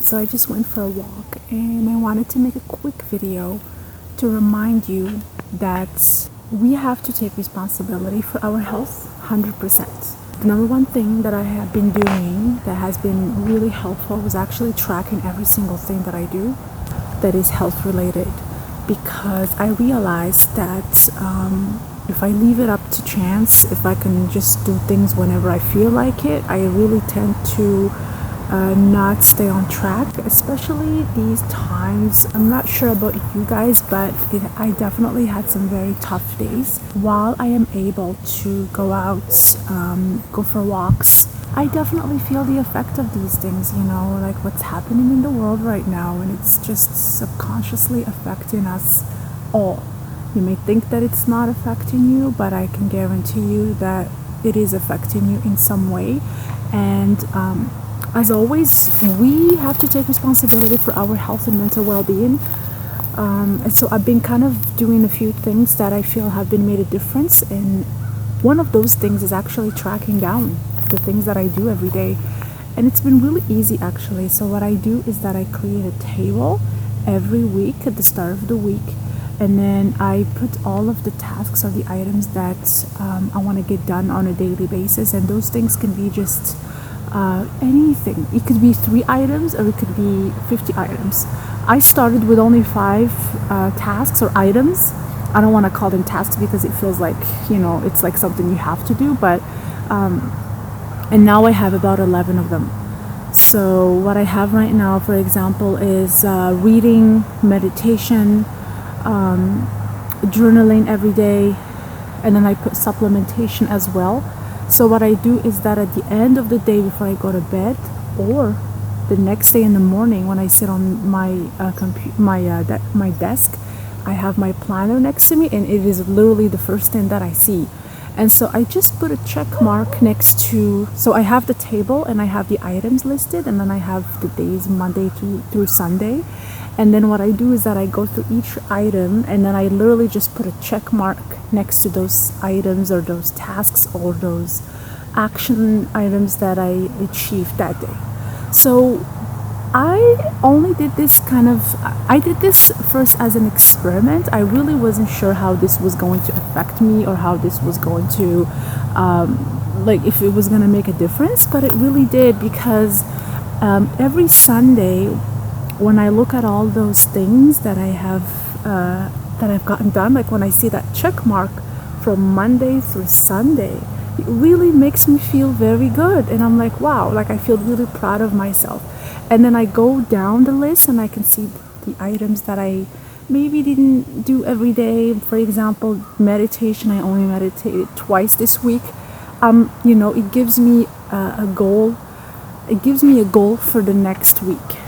So I just went for a walk and I wanted to make a quick video to remind you that we have to take responsibility for our health 100%. The number one thing that I have been doing that has been really helpful was actually tracking every single thing that I do that is health related, because I realized that if I leave it up to chance, if I can just do things whenever I feel like it, I really tend to not stay on track, especially these times. I'm not sure about you guys, but I definitely had some very tough days. While I am able to go out, go for walks, I definitely feel the effect of these things, like what's happening in the world right now, and it's just subconsciously affecting us all. You may think that it's not affecting you, but I can guarantee you that it is affecting you in some way. And as always, we have to take responsibility for our health and mental well-being. And so I've been kind of doing a few things that I feel have been made a difference. And one of those things is actually tracking down the things that I do every day. And it's been really easy, actually. So what I do is that I create a table every week at the start of the week. And then I put all of the tasks or the items that I want to get done on a daily basis. And those things can be just anything. It could be 3 items or it could be 50 items. I started with only 5 tasks or items. I don't want to call them tasks because it feels like, it's like something you have to do, but and now I have about 11 of them. So what I have right now, for example, is reading, meditation, journaling every day, and then I put supplementation as well. So what I do is that at the end of the day, before I go to bed, or the next day in the morning when I sit on my my desk, I have my planner next to me, and it is literally the first thing that I see. And so I just put a check mark next to, so I have the table and I have the items listed, and then I have the days Monday through Sunday. And then what I do is that I go through each item, and then I literally just put a check mark next to those items or those tasks or those action items that I achieved that day. So I only did this I did this first as an experiment. I really wasn't sure how this was going to affect me or how this was going to, if it was going to make a difference, but it really did, because every Sunday, when I look at all those things that I have that I've gotten done, like when I see that check mark from Monday through Sunday, it really makes me feel very good. And I'm like, wow, I feel really proud of myself. And then I go down the list and I can see the items that I maybe didn't do every day. For example, meditation, I only meditated twice this week. It gives me a goal. It gives me a goal for the next week.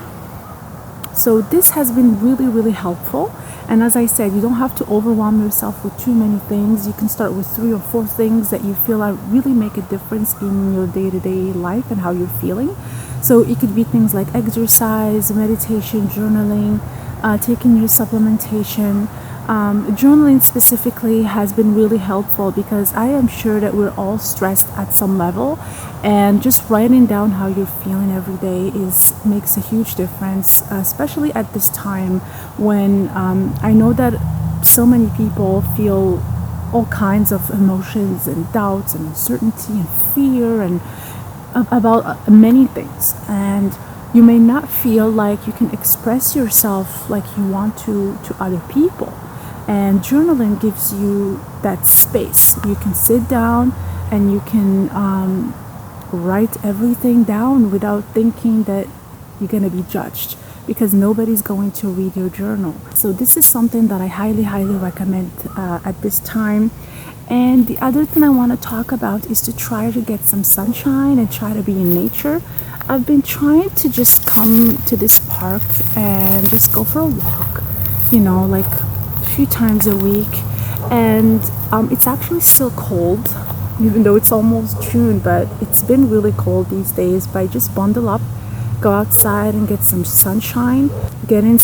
So this has been really, really helpful. And as I said, you don't have to overwhelm yourself with too many things. You can start with 3 or 4 things that you feel really make a difference in your day-to-day life and how you're feeling. So it could be things like exercise, meditation, journaling, taking your supplementation. Journaling specifically has been really helpful, because I am sure that we're all stressed at some level, and just writing down how you're feeling every day makes a huge difference, especially at this time when I know that so many people feel all kinds of emotions and doubts and uncertainty and fear and about many things, and you may not feel like you can express yourself like you want to other people. And journaling gives you that space. You can sit down and you can write everything down without thinking that you're going to be judged, because nobody's going to read your journal. So this is something that I highly, highly recommend at this time. And the other thing I want to talk about is to try to get some sunshine and try to be in nature. I've been trying to just come to this park and just go for a walk, few times a week. And it's actually still cold, even though it's almost June, but it's been really cold these days. But I just bundle up, go outside and get some sunshine, get in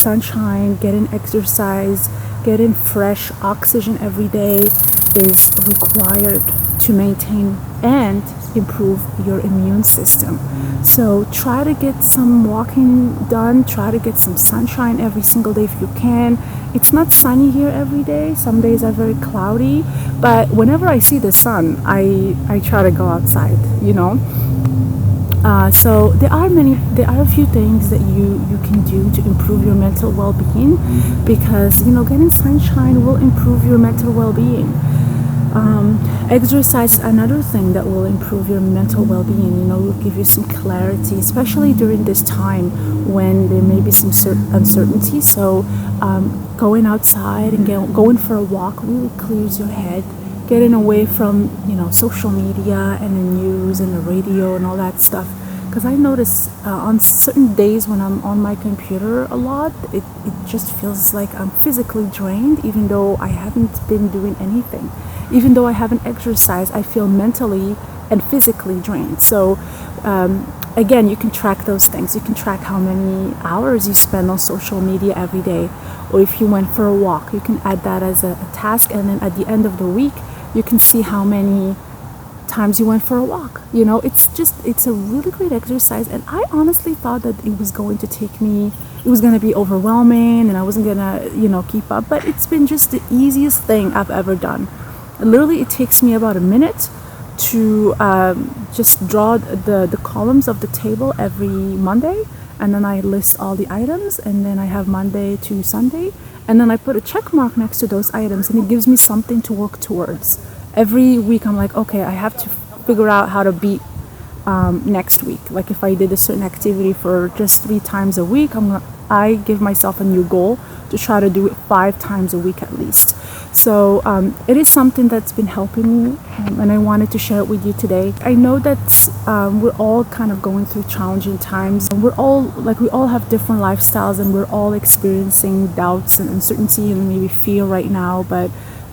exercise, get in fresh oxygen every day is required to maintain and improve your immune system. So try to get some walking done, try to get some sunshine every single day if you can. It's not sunny here every day. Some days are very cloudy, but whenever I see the sun, I try to go outside, you know. So there are a few things that you can do to improve your mental well-being, because getting sunshine will improve your mental well-being. Exercise, another thing that will improve your mental well-being, will give you some clarity, especially during this time when there may be some uncertainty. So going outside and going for a walk really clears your head. Getting away from social media and the news and the radio and all that stuff, because I notice on certain days when I'm on my computer a lot, it just feels like I'm physically drained, even though I haven't been doing anything. Even though I haven't exercised, I feel mentally and physically drained. So again, you can track those things. You can track how many hours you spend on social media every day, or if you went for a walk, you can add that as a task, and then at the end of the week you can see how many times you went for a walk. It's a really great exercise, and I honestly thought that it was going to be overwhelming and I wasn't gonna keep up, but it's been just the easiest thing I've ever done. Literally, it takes me about a minute to just draw the columns of the table every Monday, and then I list all the items, and then I have Monday to Sunday, and then I put a check mark next to those items, and it gives me something to work towards. Every week I'm like, okay, I have to figure out how to beat next week. Like if I did a certain activity for just 3 times a week, I give myself a new goal to try to do it 5 times a week at least. So it is something that's been helping me, and I wanted to share it with you today. I know that we're all kind of going through challenging times. We all have different lifestyles, and we're all experiencing doubts and uncertainty and maybe fear right now, but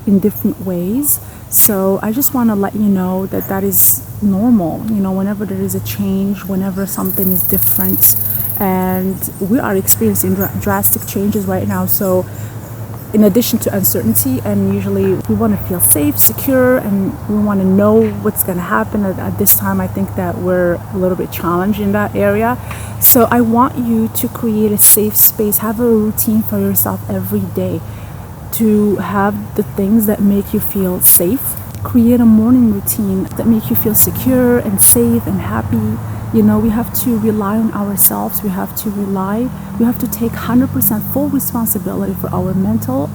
in different ways. So I just want to let you know that is normal. Whenever there is a change, whenever something is different, and we are experiencing drastic changes right now. So in addition to uncertainty, and usually we want to feel safe, secure, and we want to know what's going to happen. At this time, I think that we're a little bit challenged in that area. So I want you to create a safe space, have a routine for yourself every day, to have the things that make you feel safe. Create a morning routine that make you feel secure and safe and happy. We have to rely on ourselves. We have to take 100% full responsibility for our mental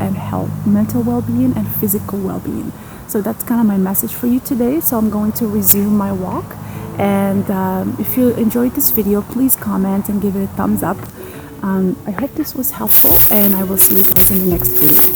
well-being and physical well-being. So that's kind of my message for you today. So I'm going to resume my walk, and if you enjoyed this video, please comment and give it a thumbs up. I hope this was helpful, and I will see you in the next video.